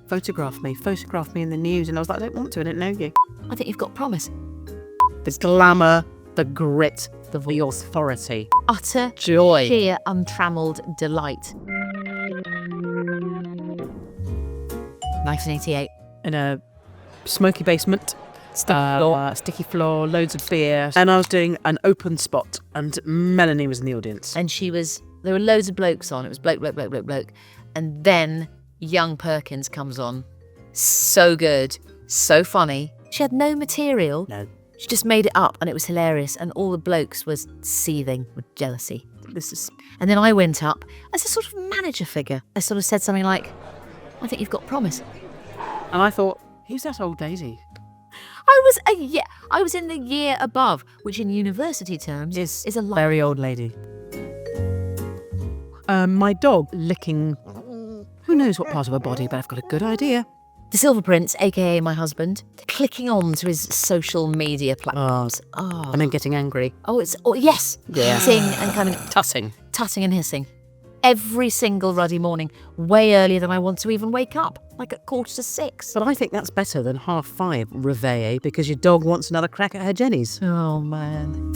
photograph me in the news. And I was like, I don't want to, I don't know you. I think you've got promise. The glamour, the grit, the authority. Utter Joy. sheer untrammeled delight. 1988. In a smoky basement. Sticky floor, loads of beer. And I was doing an open spot and Melanie was in the audience. And there were loads of blokes on. It was bloke. And then young Perkins comes on. So good, so funny. She had no material. No. She just made it up and it was hilarious. And all the blokes was seething with jealousy. And then I went up as a sort of manager figure. I sort of said something like, I think you've got promise. And I thought, who's that old lady? I was in the year above, which in university terms is a lot. Very old lady. My dog licking who knows what part of her body, but I've got a good idea. The Silver Prince, aka my husband, clicking on to his social media platforms. And then getting angry. Yes. Yeah. Hissing and kind of tutting and hissing. Every single ruddy morning, way earlier than I want to even wake up, like at 5:45. But I think that's better than 5:30 reveille because your dog wants another crack at her jennies. Oh, man.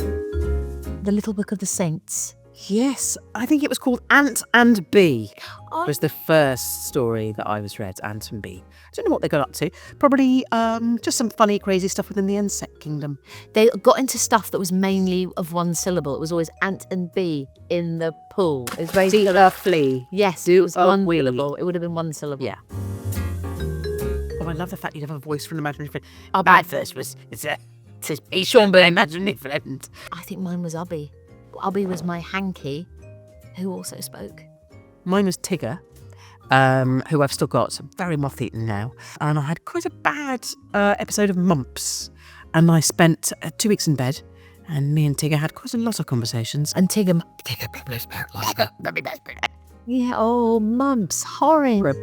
The Little Book of the Saints. Yes, I think it was called Ant and Bee. It was the first story that I was read, Ant and Bee. I don't know what they got up to. Probably just some funny, crazy stuff within the insect kingdom. They got into stuff that was mainly of one syllable. It was always ant and bee in the pool. It was very flea. Yes, it was one wheelable. syllable. It would have been one syllable. Yeah. Oh, I love the fact you'd have a voice from an imaginary friend. Our bad first was it's Sean, but imaginary friend. I think mine was Ubby. Ubby was my hanky, who also spoke. Mine was Tigger, who I've still got, very moth-eaten now. And I had quite a bad episode of Mumps. And I spent 2 weeks in bed, and me and Tigger had quite a lot of conversations. And Tigger yeah, Mumps, horrid.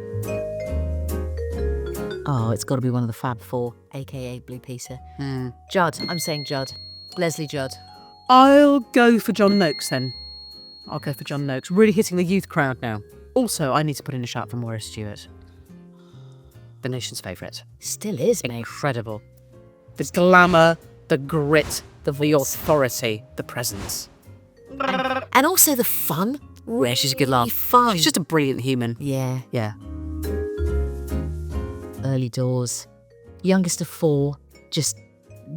Oh, it's got to be one of the Fab Four, a.k.a. Blue Peter. Judd, I'm saying Judd. Leslie Judd. I'll go for John Noakes then. I'll go for John Noakes. Really hitting the youth crowd now. Also, I need to put in a shout for Maurice Stewart. The nation's favourite. Still is, mate. Incredible. The glamour, the grit, the authority, the presence. And also the fun. Yeah, she's a good laugh. Fun. She's just a brilliant human. Yeah. Yeah. Early doors. Youngest of 4.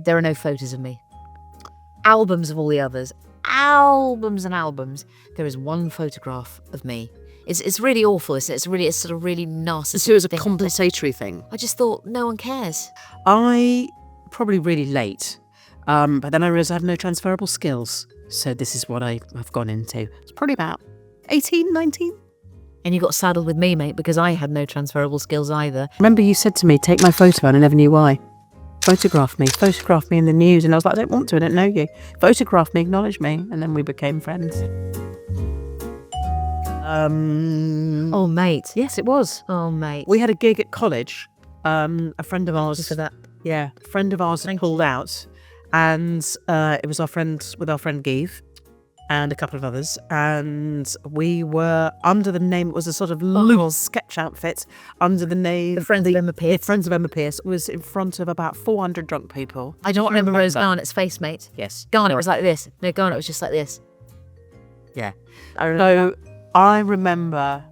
There are no photos of me. Albums of all the others. Albums and albums. There is one photograph of me. It's really awful, isn't it? It's sort of really nasty. So it was a compensatory thing. I just thought, no one cares. I probably really late. But then I realised I had no transferable skills. So this is what I've gone into. It's probably about 18, 19. And you got saddled with me, mate, because I had no transferable skills either. Remember you said to me, take my photo, and I never knew why. Photograph me in the news. And I was like, I don't want to, I don't know you. Photograph me, acknowledge me. And then we became friends. Oh, mate. Yes, it was. Oh, mate. We had a gig at college. A friend of ours... Just for that. Yeah, a friend of ours pulled out. And it was our friend Giedroyc and a couple of others. And we were under the name, it was a sort of loose sketch outfit under the name... The Friends of Emma Pierce. The Friends of Emma Pierce. It was in front of about 400 drunk people. I don't remember Rose Garnett's face, mate. Yes. Garnett was like this. No, Garnett was just like this. Yeah. So I remember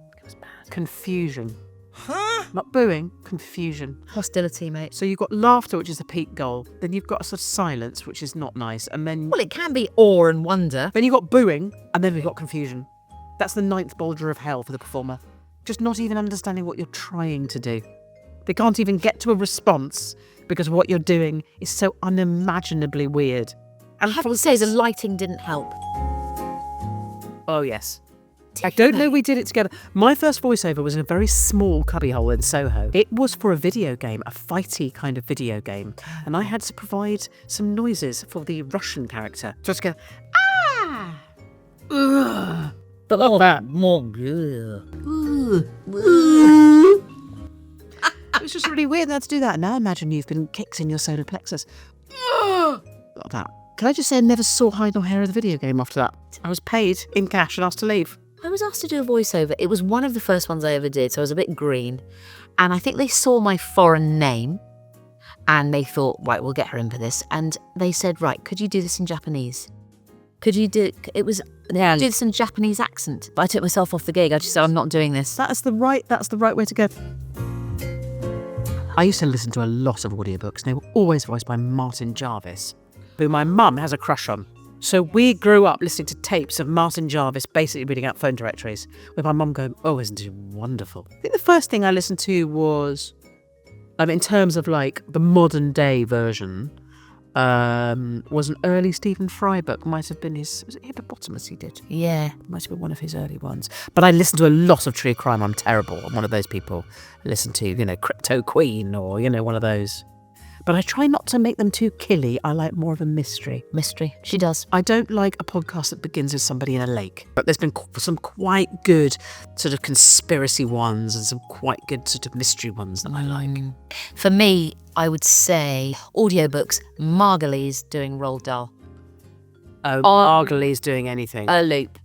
confusion. Huh? Not booing, confusion. Hostility, mate. So you've got laughter, which is a peak goal. Then you've got a sort of silence, which is not nice. And then... Well, it can be awe and wonder. Then you've got booing, and then we've got confusion. That's the 9th boulder of hell for the performer. Just not even understanding what you're trying to do. They can't even get to a response because what you're doing is so unimaginably weird. And I have to say, the lighting didn't help. Oh, yes. I don't know we did it together. My first voiceover was in a very small cubbyhole in Soho. It was for a video game, a fighty kind of video game. And I had to provide some noises for the Russian character. Just go, ah! Ugh. But all that more. It was just really weird that to do that. Now imagine you've been kicked in your solar plexus. Like that. Can I just say I never saw hide nor hair of the video game after that? I was paid in cash and asked to leave. I was asked to do a voiceover. It was one of the first ones I ever did, so I was a bit green. And I think they saw my foreign name and they thought, right, we'll get her in for this. And they said, right, could you do this in Japanese? Could you do do this in a Japanese accent? But I took myself off the gig. I just said, I'm not doing this. That's the right way to go. I used to listen to a lot of audiobooks. They were always voiced by Martin Jarvis, who my mum has a crush on. So we grew up listening to tapes of Martin Jarvis basically reading out phone directories, with my mum going, oh, isn't it wonderful? I think the first thing I listened to was, in terms of like the modern day version, was an early Stephen Fry book. Might have been was it Hippopotamus he did? Yeah. Might have been one of his early ones. But I listened to a lot of true crime. I'm terrible. I'm one of those people who listen to, Cryptoqueen or, one of those. But I try not to make them too killy. I like more of a mystery. Mystery. She does. I don't like a podcast that begins with somebody in a lake. But there's been some quite good sort of conspiracy ones and some quite good sort of mystery ones that I like. For me, I would say audiobooks, Margolyes doing Roald Dahl. Oh, Margolyes doing anything. A loop.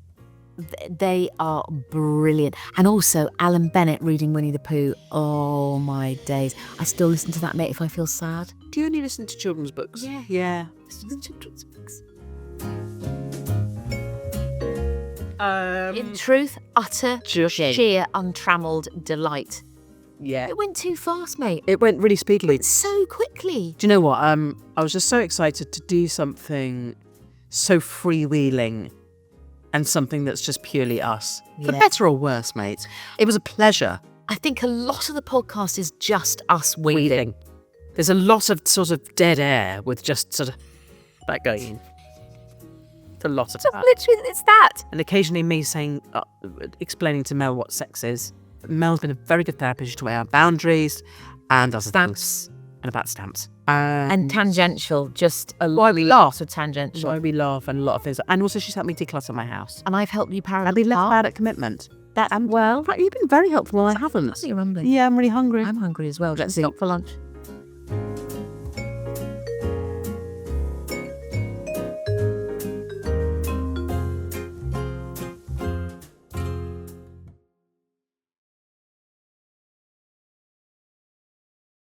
They are brilliant. And also Alan Bennett reading Winnie the Pooh. Oh my days. I still listen to that, mate, if I feel sad. Do you only listen to children's books? Yeah. Listen to children's books. In truth, utter, sheer, untrammeled delight. Yeah. It went too fast, mate. It went really speedily. So quickly. Do you know what? I was just so excited to do something so freewheeling and something that's just purely us. For better or worse, mate. It was a pleasure. I think a lot of the podcast is just us weeding. There's a lot of sort of dead air with just sort of that going in. It's a lot of that. Literally, it's that. And occasionally me saying, explaining to Mel what sex is. Mel's been a very good therapist. She taught me our boundaries and other Stamps. things. And about stamps. And tangential, just a lot of tangential. Why we laugh and a lot of things. And also she's helped me declutter my house. And I've helped you parallel. I'll be less bad at commitment. Well, You've been very helpful and I haven't. you're rumbling. Yeah, I'm really hungry. I'm hungry as well. Let's stop for lunch.